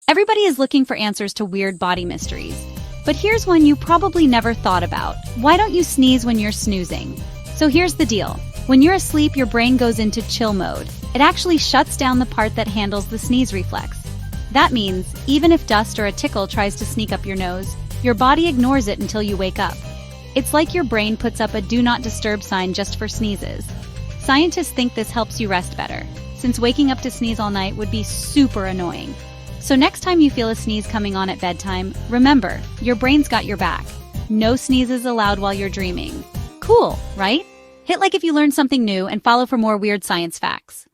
Everybody is looking for answers to weird body mysteries. But here's one you probably never thought about. Why don't you sneeze when you're snoozing? So here's the deal. When you're asleep, your brain goes into chill mode. It actually shuts down the part that handles the sneeze reflex. That means, even if dust or a tickle tries to sneak up your nose, your body ignores it until you wake up. It's like your brain puts up a do not disturb sign just for sneezes. Scientists think this helps you rest better, since waking up to sneeze all night would be super annoying. So next time you feel a sneeze coming on at bedtime, remember, your brain's got your back. No sneezes allowed while you're dreaming. Cool, right? Hit like if you learned something new and follow for more weird science facts.